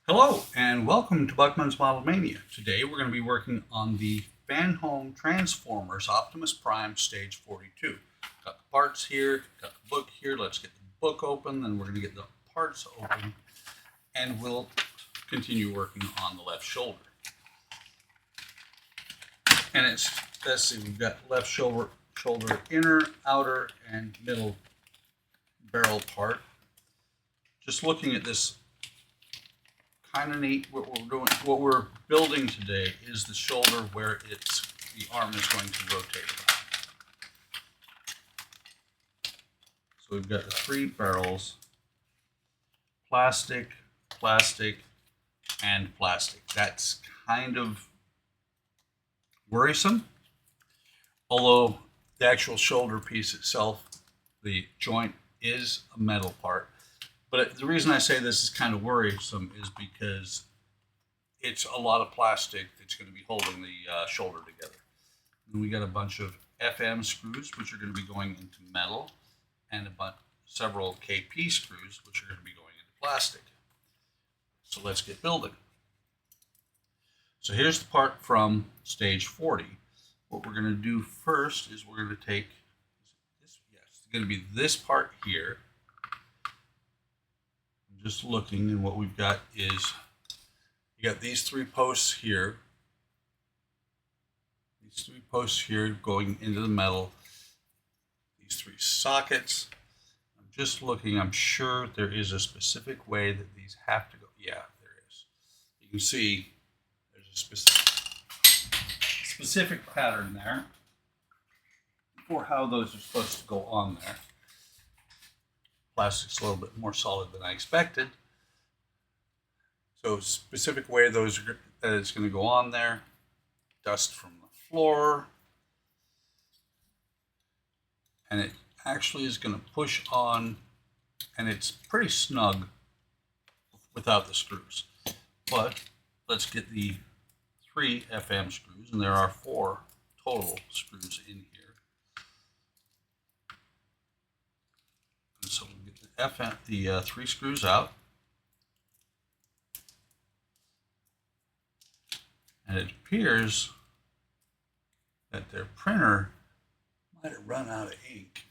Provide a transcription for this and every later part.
Hello and welcome to Buckman's Model Mania. Today we're going to be working on the Fanhome Transformers Optimus Prime Stage 42. Got the parts here, got the book here. Let's get the book open, then we're going to get the parts open, and we'll continue working on the left shoulder. And let's see, we've got left shoulder inner, outer, and middle barrel part. Just looking at this, kind of neat. What we're building today is the shoulder where the arm is going to rotate around. So we've got the three barrels: plastic, plastic, and plastic. That's kind of worrisome. Although the actual shoulder piece itself, the joint, is a metal part. But the reason I say this is kind of worrisome is because it's a lot of plastic that's going to be holding the shoulder together. And we got a bunch of FM screws, which are going to be going into metal, and several KP screws, which are going to be going into plastic. So let's get building. So here's the part from stage 40. What we're going to do first is we're going to take this. Yes, it's going to be this part here. Just looking, and what we've got is you got these three posts here. These three posts here going into the metal. These three sockets. I'm just looking. I'm sure there is a specific way that these have to go. Yeah, there is. You can see there's a specific pattern there for how those are supposed to go on there. Plastic's a little bit more solid than I expected. So specific way that it's going to go on there. Dust from the floor. And it actually is going to push on, and it's pretty snug without the screws. But let's get the 3 FM screws, and there are 4 total screws in here. So we'll get the 3 screws out, and it appears that their printer might have run out of ink.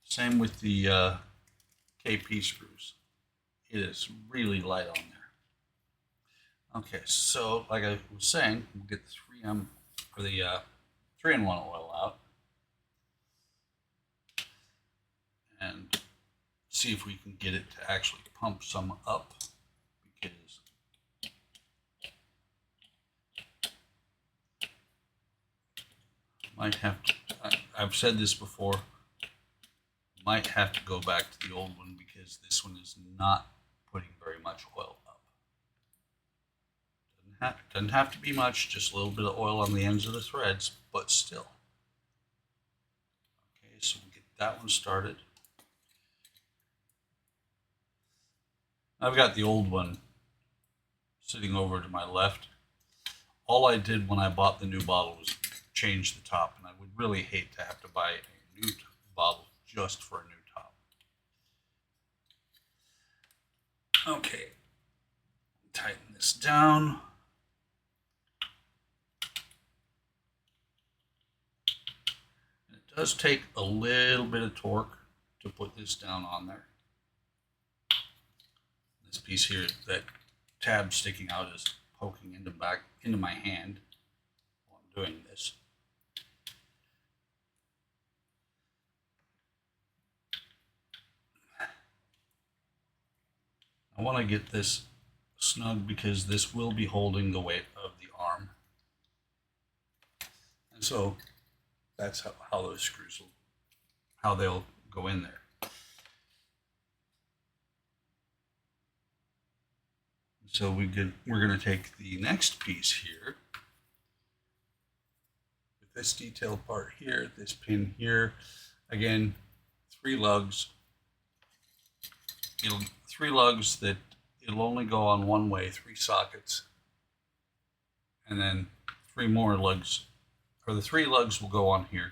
Same with the KP screws. It is really light on there. Okay, so like I was saying, we'll get the 3M or the 3-in-1 oil out. And see if we can get it to actually pump some up, because might have to, I've said this before, might have to go back to the old one because this one is not putting very much oil up. Doesn't have to be much, just a little bit of oil on the ends of the threads, but still. Okay, so we'll get that one started. I've got the old one sitting over to my left. All I did when I bought the new bottle was change the top, and I would really hate to have to buy a new bottle just for a new top. Okay, tighten this down. And it does take a little bit of torque to put this down on there. This piece here, that tab sticking out, is poking into my hand while I'm doing this. I want to get this snug because this will be holding the weight of the arm. And so that's how those screws how they'll go in there. So we're going to take the next piece here, with this detailed part here, this pin here. Again, 3 lugs. 3 lugs that it'll only go on one way, 3 sockets, and then 3 more lugs, or the 3 lugs will go on here.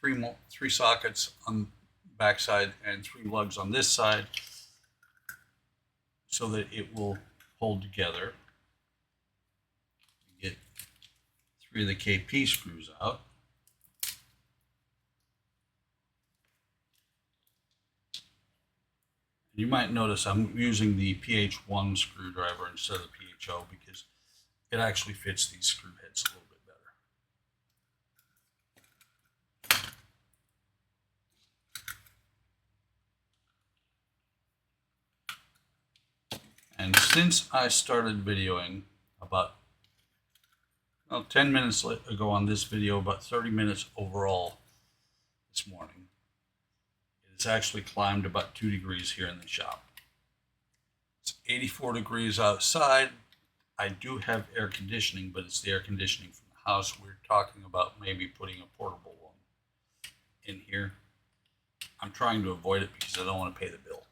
3 sockets on the back side and 3 lugs on this side. so that it will hold together. Get 3 of the KP screws out. You might notice I'm using the PH1 screwdriver instead of the PHO because it actually fits these screw heads a little bit better. And since I started videoing about 10 minutes ago on this video, about 30 minutes overall this morning, it's actually climbed about 2 degrees here in the shop. It's 84 degrees outside. I do have air conditioning, but it's the air conditioning from the house. We're talking about maybe putting a portable one in here. I'm trying to avoid it because I don't want to pay the bill.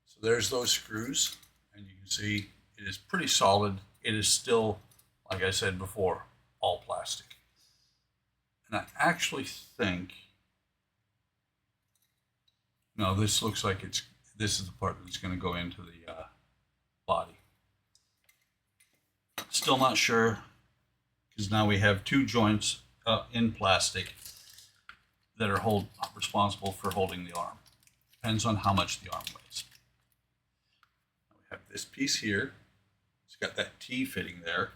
So there's those screws, and you can see it is pretty solid. It is still, like I said before, all plastic. And I actually think, no, this looks like this is the part that's going to go into the body. Still not sure, because now we have 2 joints in plastic that are responsible for holding the arm. Depends on how much the arm weighs. Now we have this piece here. It's got that T fitting there.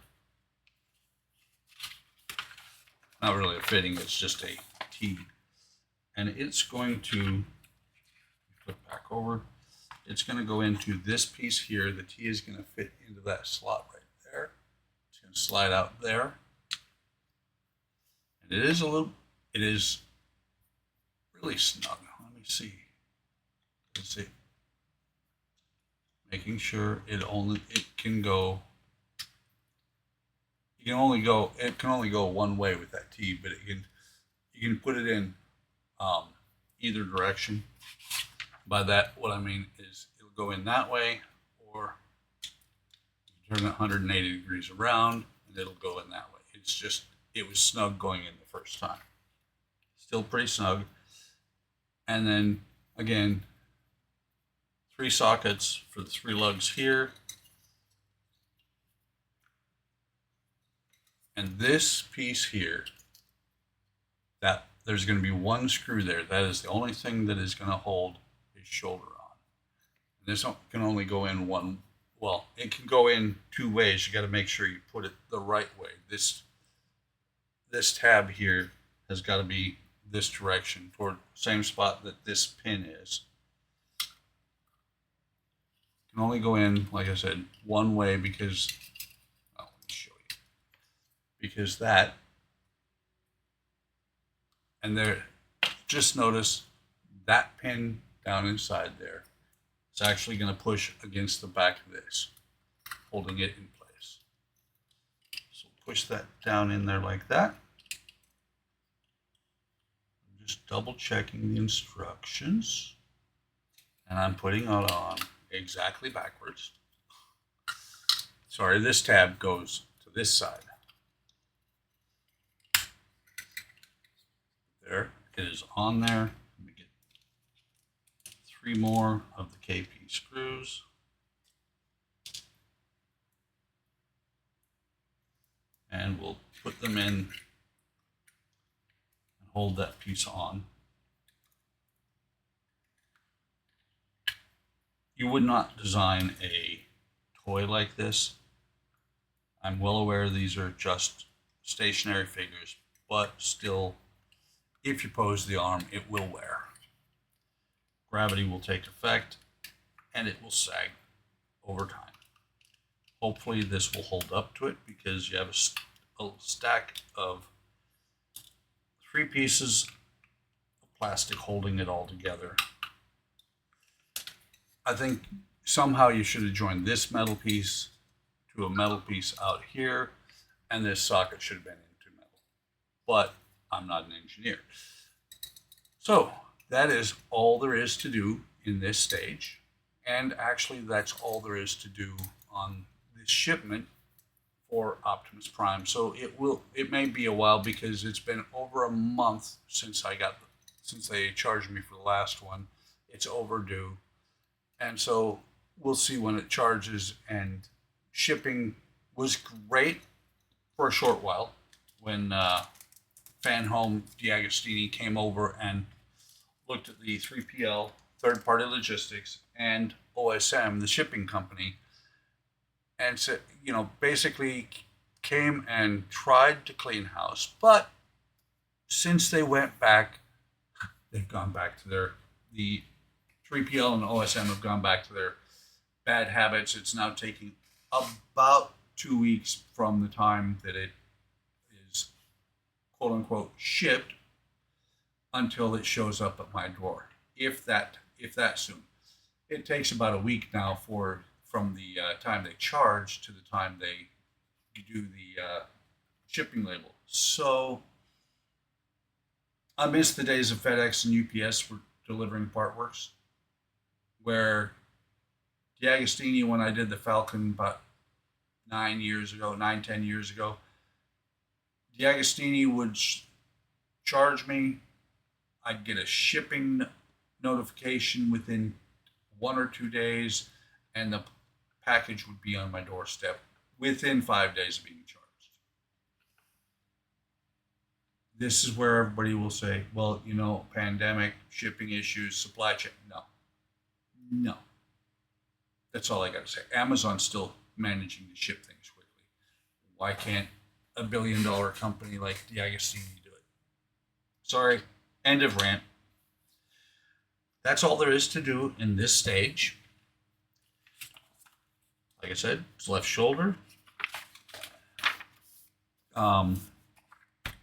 Not really a fitting, it's just a T. And it's going to flip back over. It's going to go into this piece here. The T is going to fit into that slot right there. It's going to slide out there. And it is really snug. Let me see. Let's see. Making sure it can only go one way with that T, but you can put it in either direction. By that, what I mean is it'll go in that way, or turn it 180 degrees around, and it'll go in that way. It was snug going in the first time. Still pretty snug. And then, again, 3 sockets for the 3 lugs here. And this piece here, that there's going to be 1 screw there. That is the only thing that is going to hold his shoulder on. And this can only go in one. Well, it can go in 2 ways. You got to make sure you put it the right way. This tab here has got to be this direction, toward the same spot that this pin is. It can only go in, like I said, 1 way because, let me show you. Because that, and there, just notice that pin down inside there. It's actually going to push against the back of this, holding it in place. So push that down in there like that. I'm just double checking the instructions. And I'm putting it on exactly backwards. Sorry, this tab goes to this side. There, it is on there. Let me get 3 more of the KP screws. And we'll put them in and hold that piece on. You would not design a toy like this. I'm well aware these are just stationary figures, but still, if you pose the arm, it will wear. Gravity will take effect, and it will sag over time. Hopefully this will hold up to it because you have a stack of 3 pieces of plastic holding it all together. I think somehow you should have joined this metal piece to a metal piece out here, and this socket should have been into metal. But I'm not an engineer. So that is all there is to do in this stage. And actually that's all there is to do on this shipment for Optimus Prime. So it may be a while because it's been over a month since they charged me for the last one. It's overdue. And so we'll see when it charges. And shipping was great for a short while when Fanhome Diagostini came over and looked at the 3PL, third party logistics, and OSM, the shipping company, and said, basically came and tried to clean house. But since they went back, they've gone back to the 3PL and OSM have gone back to their bad habits. It's now taking about 2 weeks from the time that it is quote unquote shipped until it shows up at my door. If that soon. It takes about a week now from the time they charge to the time they do the shipping label. So I miss the days of FedEx and UPS for delivering part works, where Diagostini, when I did the Falcon about 10 years ago, Diagostini would charge me. I'd get a shipping notification within 1 or 2 days, and the package would be on my doorstep within 5 days of being charged. This is where everybody will say, well, pandemic, shipping issues, supply chain. No. That's all I got to say. Amazon's still managing to ship things quickly. Why can't a billion-dollar company like Diagostini do it? Sorry, end of rant. That's all there is to do in this stage. Like I said, it's left shoulder.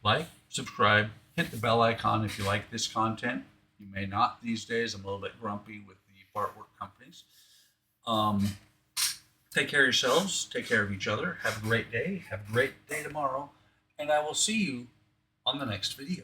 Like, subscribe, hit the bell icon if you like this content. You may not these days. I'm a little bit grumpy with the part work companies. Take care of yourselves. Take care of each other. Have a great day. Have a great day tomorrow. And I will see you on the next video.